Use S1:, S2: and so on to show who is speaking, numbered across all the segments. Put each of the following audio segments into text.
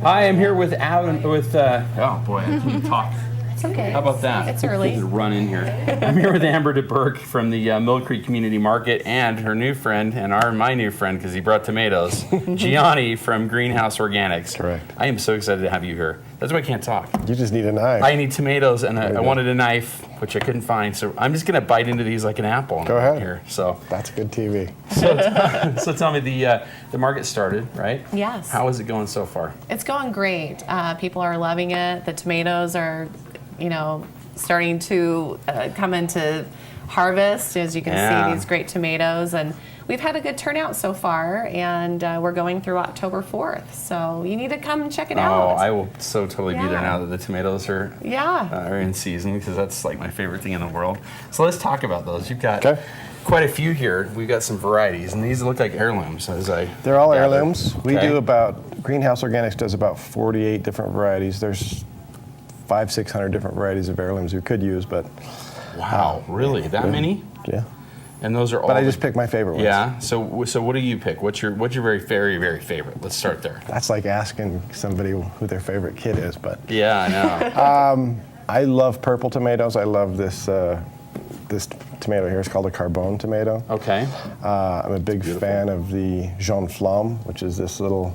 S1: Hi, I'm here with Adam. Oh boy, I can't talk.
S2: It's okay.
S1: How about that?
S2: It's early.
S1: Just run in here. I'm here with Amber DeBirk from the Millcreek Community Market and her new friend, and my new friend because he brought tomatoes, Gianni from Greenhouse Organics.
S3: Correct.
S1: I am so excited to have you here. That's why I can't talk.
S3: You just need a knife.
S1: I need tomatoes, and I wanted a knife, which I couldn't find. So I'm just gonna bite into these like an apple.
S3: Go ahead.
S1: Here. So
S3: that's good TV.
S1: So tell me, the market started, right?
S2: Yes.
S1: How is it going so far?
S2: It's going great. People are loving it. The tomatoes are, starting to come into harvest, as you can see these great tomatoes, and we've had a good turnout so far, and we're going through October 4th, so you need to come and check it out.
S1: Oh, I will so totally be there now that the tomatoes are in season, because that's like my favorite thing in the world. So let's talk about those. You've got quite a few here. We've got some varieties, and these look like heirlooms.
S3: They're all heirlooms. We do Greenhouse Organics does about 48 different varieties. There's 500-600 different varieties of heirlooms we could use, but
S1: wow, really that many?
S3: Yeah.
S1: And those are all.
S3: But I just picked my favorite ones.
S1: Yeah. So what do you pick? What's your very very favorite? Let's start there.
S3: That's like asking somebody who their favorite kid is, but
S1: yeah, I know.
S3: I love purple tomatoes. I love this this tomato here. It's called a Carbone tomato.
S1: Okay.
S3: I'm a big fan of the Jaune Flamme, which is this little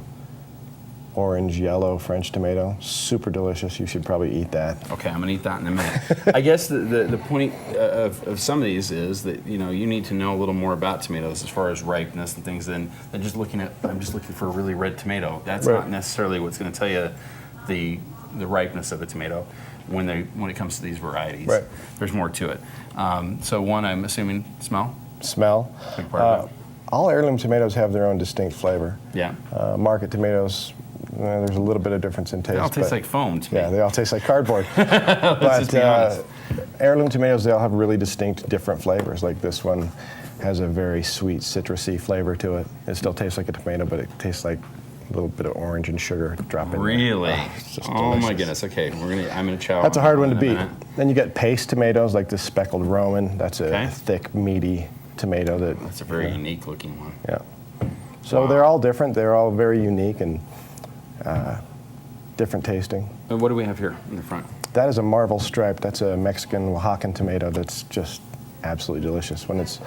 S3: orange yellow French tomato. Super delicious. You should probably eat that.
S1: Okay, I'm gonna eat that in a minute. I guess the point of some of these is that you need to know a little more about tomatoes as far as ripeness and things than just looking at. I'm just looking for a really red tomato. That's not necessarily what's going to tell you the ripeness of a tomato when it comes to these varieties.
S3: Right.
S1: There's more to it. So one, I'm assuming smell.
S3: Smell.
S1: Big part of it.
S3: All heirloom tomatoes have their own distinct flavor.
S1: Yeah.
S3: Market tomatoes. There's a little bit of difference in taste.
S1: They all taste like foam to me.
S3: Yeah, they all taste like cardboard.
S1: Let's just be honest.
S3: Heirloom tomatoes, they all have really distinct different flavors. Like this one has a very sweet citrusy flavor to it. It still tastes like a tomato, but it tastes like a little bit of orange and sugar drop in
S1: Really?
S3: There.
S1: Oh my goodness. Okay, I'm gonna chow.
S3: That's a hard one to beat.
S1: Minute.
S3: Then you get paste tomatoes, like this speckled Roman. That's a thick, meaty tomato.
S1: That's a very unique looking one.
S3: Yeah. So they're all different. They're all very unique and different tasting.
S1: And what do we have here in the front?
S3: That is a Marvel stripe. That's a Mexican Oaxacan tomato that's just absolutely delicious. When it's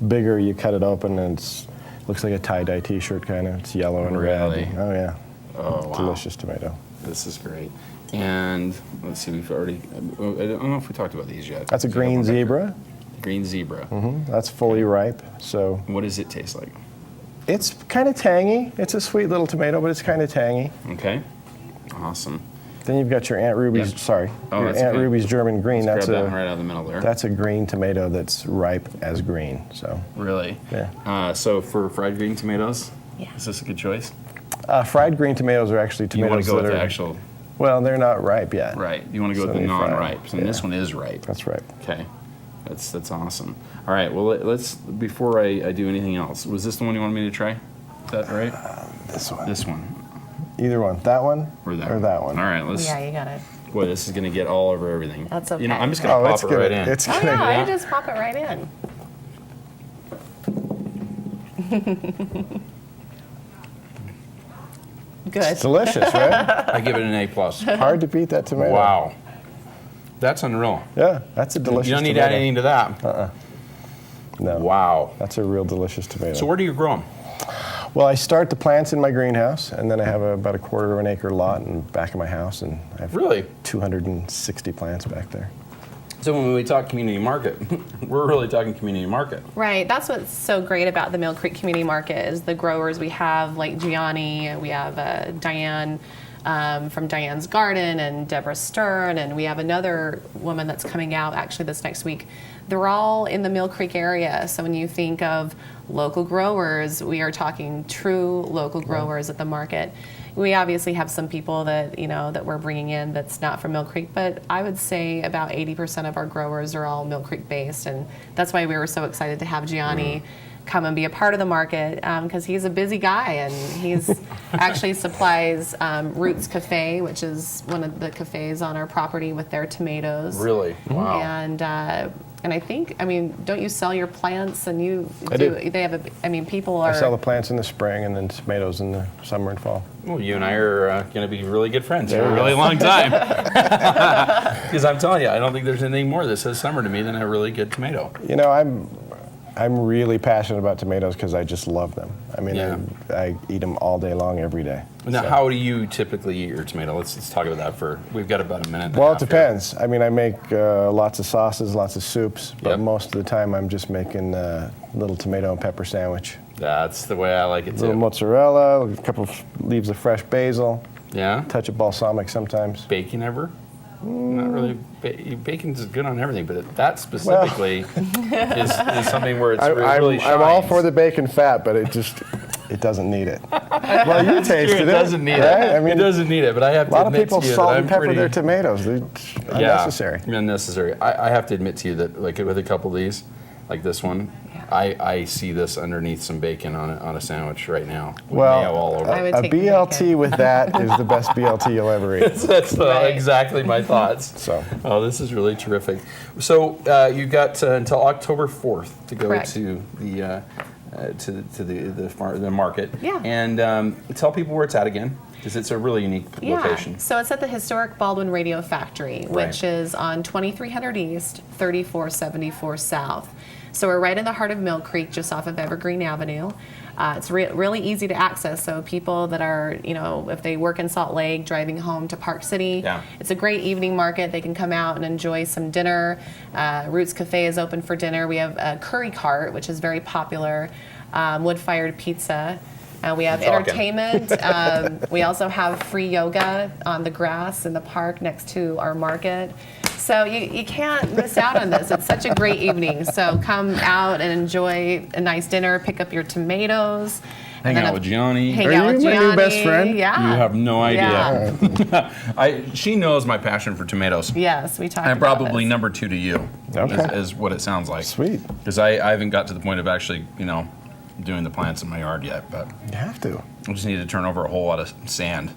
S3: bigger, you cut it open and it looks like a tie-dye t-shirt kind of. It's yellow and red. Oh yeah.
S1: Oh wow.
S3: Delicious tomato.
S1: This is great. And let's see, we've already, I don't know if we talked about these yet.
S3: That's a green zebra.
S1: Green zebra.
S3: Mm-hmm. That's fully ripe. So.
S1: What does it taste like?
S3: It's kind of tangy. It's a sweet little tomato, but it's kind of tangy.
S1: Okay. Awesome.
S3: Then you've got your Aunt Ruby's, your Aunt Ruby's German green.
S1: Let's grab that one right out of the middle there.
S3: That's a green tomato that's ripe as green. So.
S1: Really?
S3: Yeah.
S1: So for fried green tomatoes, is this a good choice?
S3: Fried green tomatoes are actually tomatoes
S1: you want to go
S3: that
S1: with
S3: are
S1: the actual.
S3: Well, they're not ripe yet.
S1: Right. You want to go with the non-ripe. And this one is ripe.
S3: That's right.
S1: Okay. That's awesome. All right. Well, let's before I do anything else. Was this the one you wanted me to try? Is that right?
S3: This one.
S1: This one.
S3: Either one. That one
S1: or that
S3: one.
S1: All right. Let's.
S2: Yeah, you got it.
S1: Boy, this is going to get all over everything.
S2: That's okay.
S1: I'm just going to pop it right in.
S3: It's
S2: oh yeah, you just pop it right in. Good.
S3: It's delicious, right?
S1: I give it an A+.
S3: Hard to beat that tomato.
S1: Wow. That's unreal.
S3: Yeah, that's a delicious tomato.
S1: You don't need to add anything to that.
S3: No.
S1: Wow.
S3: That's a real delicious tomato.
S1: So where do you grow them?
S3: Well, I start the plants in my greenhouse, and then I have about a quarter of an acre lot in back of my house, and I have 260 plants back there.
S1: So when we talk community market, we're really talking community market.
S2: Right. That's what's so great about the Millcreek Community Market is the growers we have, like Gianni, we have Diane from Diane's Garden, and Deborah Stern, and we have another woman that's coming out actually this next week. They're all in the Millcreek area. So when you think of local growers, we are talking true local growers at the market. We obviously have some people that that we're bringing in that's not from Millcreek, but I would say about 80% of our growers are all Millcreek based, and that's why we were so excited to have Gianni come and be a part of the market because he's a busy guy, and he's actually supplies Roots Cafe, which is one of the cafes on our property with their tomatoes.
S1: Really? Wow.
S2: And And I think, I mean, don't you sell your plants and you
S3: I do.
S2: they have I mean, people are.
S3: I sell the plants in the spring and then tomatoes in the summer and fall.
S1: Well, you and I are going to be really good friends for
S3: There
S1: a
S3: we
S1: really
S3: go.
S1: long time. Because I'm telling you, I don't think there's anything more that says summer to me than a really good tomato.
S3: You know, I'm really passionate about tomatoes because I just love them. I mean,
S1: Yeah.
S3: I eat them all day long, every day.
S1: Now,
S3: So-
S1: how do you typically eat your tomato? Let's talk about that for. We've got about a minute. and a
S3: Well, it
S1: half here.
S3: depends. I mean, I make lots of sauces, lots of soups, but
S1: Yep.
S3: most of the time I'm just making a little tomato and pepper sandwich.
S1: That's the way I like it
S3: A little
S1: too.
S3: mozzarella, a couple of leaves of fresh basil,
S1: Yeah.
S3: touch of balsamic sometimes.
S1: Bacon ever? Not really. Bacon's good on everything, but that specifically is something where it's really
S3: I'm all
S1: shines.
S3: for the bacon fat, but it doesn't need it. Well, you tasted
S1: It
S3: it.
S1: doesn't need
S3: right?
S1: it.
S3: I mean,
S1: it doesn't need it, but I have
S3: a
S1: to
S3: lot of
S1: admit
S3: people
S1: to you
S3: salt
S1: that
S3: and
S1: I'm
S3: pepper
S1: pretty,
S3: their tomatoes. They're unnecessary.
S1: Yeah, unnecessary. I have to admit to you that, like with a couple of these, like this one, I see this underneath some bacon on a sandwich right now. With
S3: Well,
S1: mayo all over.
S2: I
S1: it.
S2: would
S3: A
S2: take the
S3: BLT
S2: bacon.
S3: with that is the best BLT you'll ever eat.
S1: That's
S2: Right.
S1: exactly my thoughts.
S3: So.
S1: Oh, this is really terrific. So you've got until October 4th to go
S2: Correct.
S1: to the the market.
S2: Yeah.
S1: And tell people where it's at again, because it's a really unique location.
S2: So it's at the historic Baldwin Radio Factory, which is on 2300 East, 3474 South. So we're right in the heart of Millcreek, just off of Evergreen Avenue. It's really easy to access. So people that are, you know, if they work in Salt Lake, driving home to Park City,
S1: Yeah.
S2: it's a great evening market. They can come out and enjoy some dinner. Roots Cafe is open for dinner. We have a curry cart, which is very popular, wood-fired pizza. We have
S1: I'm talking.
S2: entertainment. We also have free yoga on the grass in the park next to our market. So you can't miss out on this. It's such a great evening. So come out and enjoy a nice dinner, pick up your tomatoes.
S1: Hang
S2: and then
S1: out with Gianni.
S2: Hang
S3: Are
S2: out
S3: you
S2: with
S3: my new
S2: Gianni.
S3: best friend?
S2: Yeah.
S1: You have no idea.
S2: Yeah.
S1: She knows my passion for tomatoes.
S2: Yes, we talked
S1: I'm
S2: about
S1: probably
S2: this.
S1: number 2 to you,
S3: Okay.
S1: is what it sounds like.
S3: Sweet.
S1: Because I haven't got to the point of actually, you know, doing the plants in my yard yet, but
S3: You have to.
S1: I just need to turn over a whole lot of sand.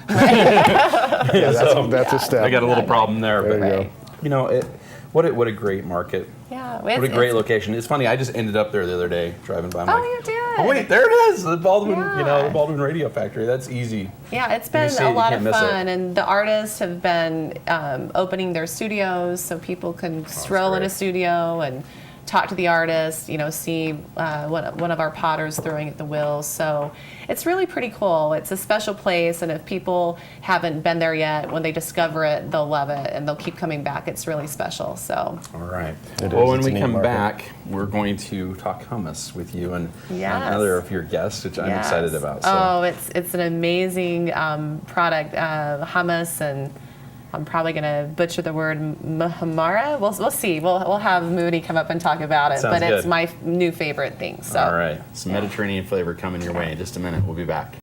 S3: Yeah, that's a step.
S1: I got a little problem there,
S3: There
S1: but
S3: you
S2: Right.
S1: you know, what a great market.
S2: Yeah.
S1: What a great location. It's funny, I just ended up there the other day driving by. I'm
S2: Oh,
S1: like,
S2: you did.
S1: oh wait, there it is, the Baldwin, you know, the
S2: Yeah.
S1: Baldwin Radio Factory. That's easy.
S2: Yeah, it's
S1: You
S2: been
S1: see it,
S2: a
S1: you
S2: lot
S1: can't
S2: of
S1: miss it.
S2: fun, and the artists have been opening their studios, so people can stroll in a
S1: great.
S2: studio and talk to the artist. You know, see one of our potters throwing at the wheels. So it's really pretty cool. It's a special place, and if people haven't been there yet, when they discover it, they'll love it and they'll keep coming back. It's really special. So
S1: All right.
S3: It
S1: Well,
S3: is.
S1: when
S3: It's a
S1: we
S3: neat
S1: come
S3: market.
S1: back, we're going to talk hummus with you and
S2: Yes.
S1: another of your guests, which I'm
S2: yes.
S1: excited about. So.
S2: Oh, it's an amazing product, hummus, and I'm probably going to butcher the word mahamara. We'll see. We'll have Moody come up and talk about it.
S1: Sounds
S2: but it's
S1: good.
S2: my new favorite thing. So.
S1: All right. Some Mediterranean flavor coming your way in just a minute. We'll be back.